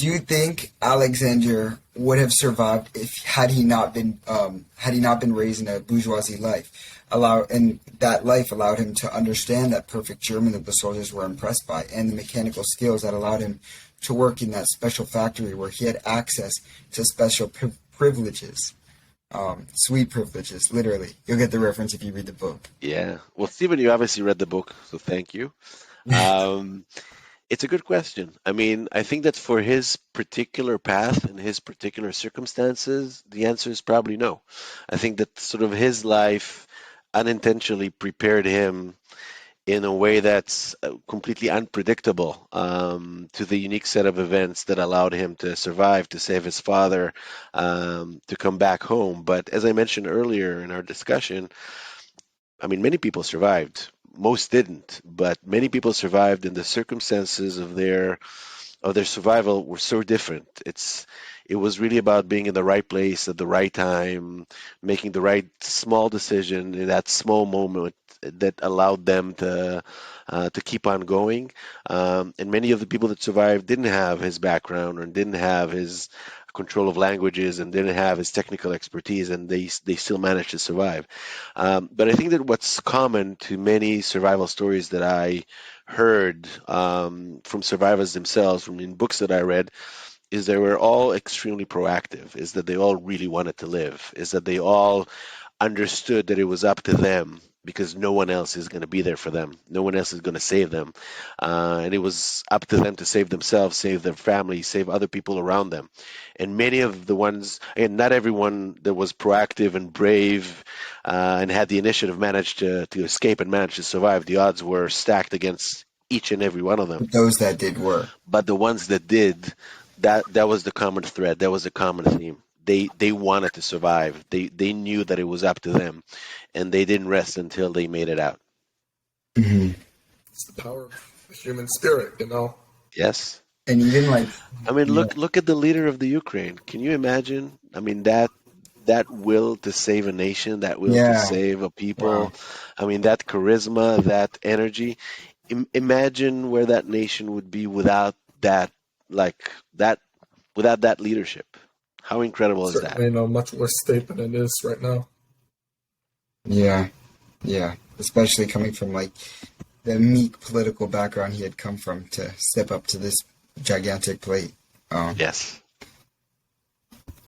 Do you think Alexander would have survived if had he not been raised in a bourgeoisie life? And that life allowed him to understand that perfect German that the soldiers were impressed by, and the mechanical skills that allowed him to work in that special factory where he had access to special privileges, sweet privileges. Literally, you'll get the reference if you read the book. Yeah. Well, Stephen, you obviously read the book, so thank you. Um, it's a good question. I mean, I think that for his particular path and his particular circumstances, the answer is probably no. I think that sort of his life unintentionally prepared him in a way that's completely unpredictable to the unique set of events that allowed him to survive, to save his father, to come back home. But as I mentioned earlier in our discussion, I mean, many people survived. Most didn't, but many people survived, and the circumstances of their survival were so different. It was really about being in the right place at the right time, making the right small decision in that small moment that allowed them to keep on going. And many of the people that survived didn't have his background or didn't have his control of languages and didn't have his technical expertise, and they still managed to survive. But I think that what's common to many survival stories that I heard from survivors themselves, from in books that I read, is they were all extremely proactive, is that they all really wanted to live, is that they all understood that it was up to them because no one else is going to be there for them. No one else is going to save them. And it was up to them to save themselves, save their family, save other people around them. And many of the ones, and not everyone that was proactive and brave and had the initiative managed to escape and managed to survive. The odds were stacked against each and every one of them. Those that did were. But the ones that did, that was the common thread. That was the common theme. They wanted to survive. They knew that it was up to them, and they didn't rest until they made it out. Mm-hmm. It's the power of the human spirit, you know. Yes. And even like, I mean, look at the leader of the Ukraine. Can you imagine? I mean, that will to save a nation, that will to save a people. Wow. I mean, that charisma, that energy. Imagine where that nation would be without that, without that leadership. How incredible is that? Certainly in a much worse state than it is right now. Yeah, especially coming from like the meek political background he had come from to step up to this gigantic plate. Yes.